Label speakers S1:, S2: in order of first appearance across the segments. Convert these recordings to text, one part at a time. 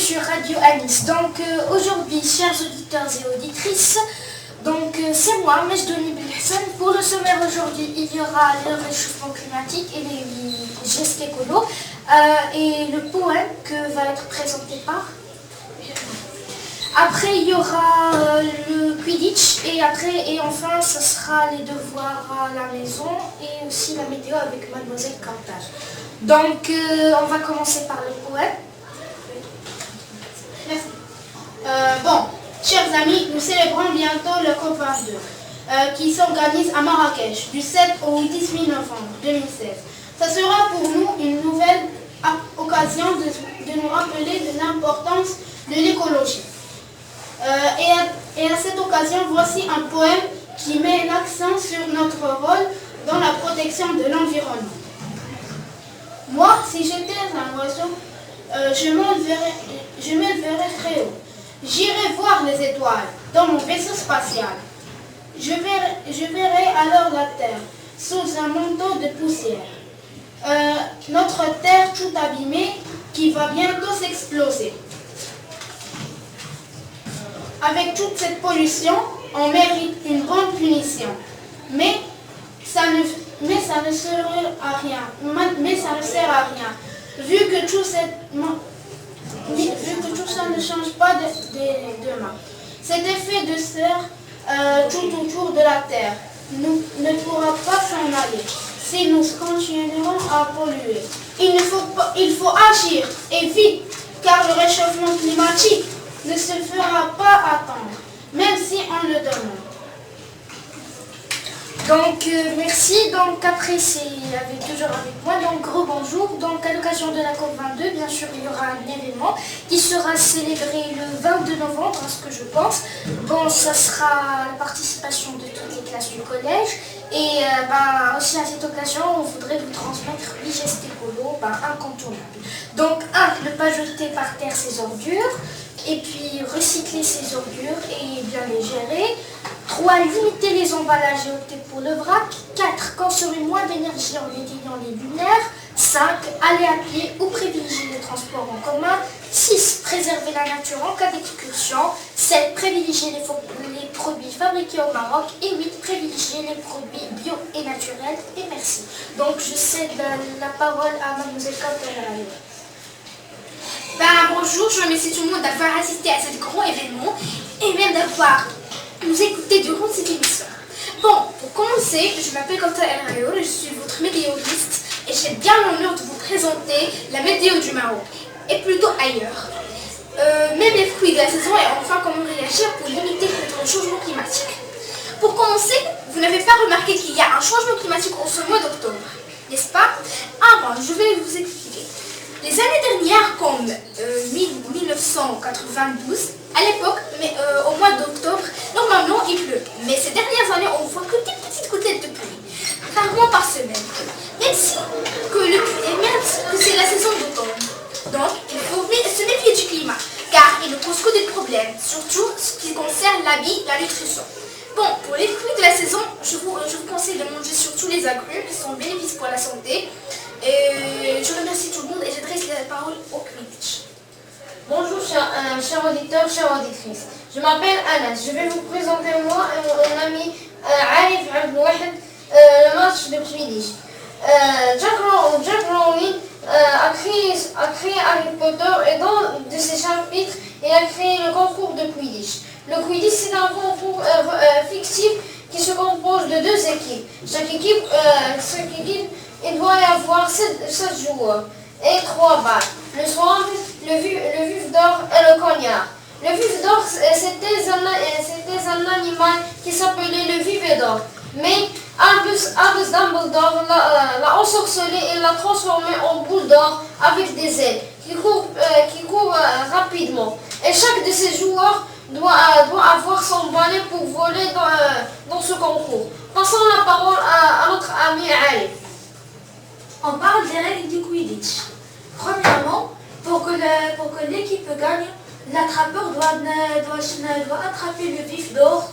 S1: sur Radio Anis. Donc aujourd'hui, chers auditeurs et auditrices, c'est moi, Mejdoni Belhassan. Pour le sommaire aujourd'hui, il y aura le réchauffement climatique et les gestes écolos et le poème que va être présenté par. Après, il y aura le Quidditch et enfin, ce sera les devoirs à la maison et aussi la météo avec Mademoiselle Cartage. Donc, on va commencer par le poème.
S2: Merci. Chers amis, nous célébrons bientôt le COP22 qui s'organise à Marrakech du 7 au 18 novembre 2016. Ça sera pour nous une nouvelle occasion de nous rappeler de l'importance de l'écologie. Et à cette occasion, voici un poème qui met l'accent sur notre rôle dans la protection de l'environnement. Moi, si j'étais un oiseau, je m'élèverais très haut. J'irai voir les étoiles dans mon vaisseau spatial. Je verrai alors la Terre sous un manteau de poussière. Notre Terre tout abîmée qui va bientôt s'exploser. Avec toute cette pollution, on mérite une bonne punition. Mais ça ne sert à rien. Vu que tout ça ne change pas demain. Cet effet de serre tout autour de la Terre ne pourra pas s'en aller si nous continuerons à polluer. Il faut agir et vite, car le réchauffement climatique ne se fera pas attendre, même si on le demande.
S1: Donc merci, donc après c'est toujours avec moi, donc rebonjour. Donc à l'occasion de la COP22, bien sûr il y aura un événement qui sera célébré le 22 novembre, à ce que je pense. Bon, ça sera la participation de toutes les classes du collège et aussi à cette occasion on voudrait vous transmettre 8 gestes écolos incontournables. Donc 1, ne pas jeter par terre ses ordures, et puis recycler ses ordures et bien les gérer. 3, limiter les emballages et opter pour le vrac. 4, consommer moins d'énergie en éteignant les lumières. 5, aller à pied ou privilégier les transports en commun. 6, préserver la nature en cas d'excursion. 7, privilégier les produits fabriqués au Maroc. Et 8, privilégier les produits bio et naturels. Et merci. Donc je cède la parole à Mademoiselle Cartage.
S3: Bonjour, je remercie tout le monde d'avoir assisté à ce grand événement et même d'avoir nous écouté durant cette émission. Bon, pour commencer, je m'appelle Quentin El Rayoul, je suis votre météoriste et j'ai bien l'honneur de vous présenter la météo du Maroc et plutôt ailleurs. Même les fruits de la saison et enfin comment réagir pour limiter le changement climatique. Pour commencer, vous n'avez pas remarqué qu'il y a un changement climatique en ce mois d'octobre, n'est-ce pas? Je vais vous expliquer. Les années dernières, comme 1992, à l'époque, au mois d'octobre, normalement il pleut. Mais ces dernières années, on voit que des petites gouttelettes de pluie, rarement par semaine. Même si c'est la saison d'automne. Donc, il faut se méfier du climat, car il ne pose que des problèmes, surtout ce qui concerne l'habit, la nutrition. Bon, pour les fruits de la saison, je vous conseille de manger surtout les agrumes qui sont bénéfiques pour la santé. Et je remercie tout le monde et j'adresse la parole au Quidditch.
S4: Bonjour chers auditeurs, chères auditrices. Je m'appelle Anas. Je vais vous présenter moi et mon ami Arif Abdouahed le match de Quidditch. Jack Rowling a créé Harry Potter et dans de ses chapitres, il a créé le concours de Quidditch. Le Quidditch, c'est un concours fictif qui se compose de 2 équipes. Chaque équipe, il doit y avoir 7 joueurs et 3 balles. Le soir, le vif d'or et le cognard. Le vif d'or, c'était un animal qui s'appelait le vif d'or. Mais Albus Dumbledore l'a ensorcelé et l'a transformé en boule d'or avec des ailes qui courent rapidement. Et chaque de ces joueurs doit avoir son balai pour voler dans ce concours. Passons la parole à notre ami Arif.
S5: On parle des règles du Quidditch. Premièrement, pour que l'équipe gagne, l'attrapeur doit attraper le vif d'or.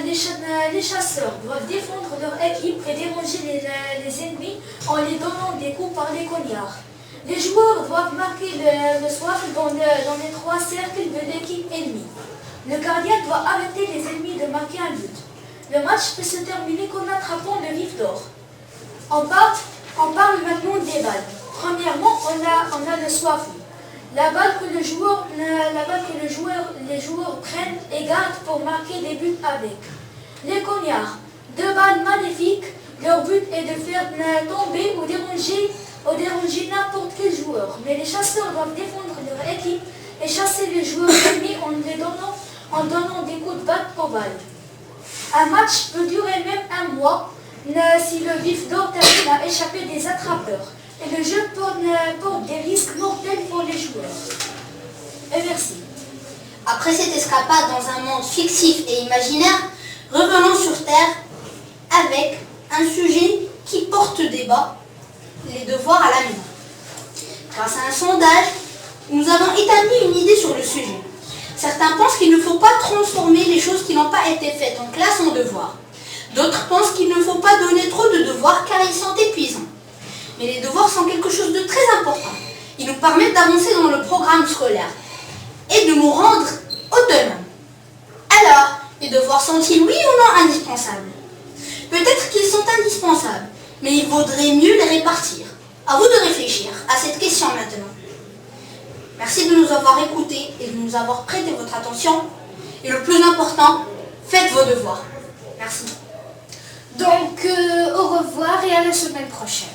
S5: Les chasseurs doivent défendre leur équipe et déranger les ennemis en les donnant des coups par les cognards. Les joueurs doivent marquer le soif dans les 3 cercles de l'équipe ennemie. Le gardien doit arrêter les ennemis de marquer un but. Le match peut se terminer qu'en attrapant le vif d'or. On parle maintenant des balles. Premièrement, on a le soif. La balle que les joueurs prennent et gardent pour marquer des buts avec. Les cognards, 2 balles magnifiques. Leur but est de faire tomber ou déranger n'importe quel joueur. Mais les chasseurs doivent défendre leur équipe et chasser les joueurs ennemis en donnant des coups de batte aux balles. Un match peut durer même un mois si le vif d'or termine à échapper des attrapeurs. Et le jeu porte des risques mortels pour les joueurs. Et merci.
S3: Après cette escapade dans un monde fictif et imaginaire, revenons sur Terre avec un sujet qui porte débat, les devoirs à la maison. Grâce à un sondage, nous avons établi une idée sur le sujet. Certains pensent qu'il ne faut pas transformer les choses qui n'ont pas été faites en classe en devoirs. D'autres pensent qu'il ne faut pas donner trop de devoirs car ils sont épuisants. Mais les devoirs sont quelque chose de très important. Ils nous permettent d'avancer dans le programme scolaire et de nous rendre autonomes. Alors, les devoirs sont-ils oui ou non indispensables? Peut-être qu'ils sont indispensables, mais il vaudrait mieux les répartir. À vous de réfléchir à cette question maintenant. Merci de nous avoir écoutés et de nous avoir prêté votre attention. Et le plus important, faites vos devoirs. Merci.
S1: Donc, au revoir et à la semaine prochaine.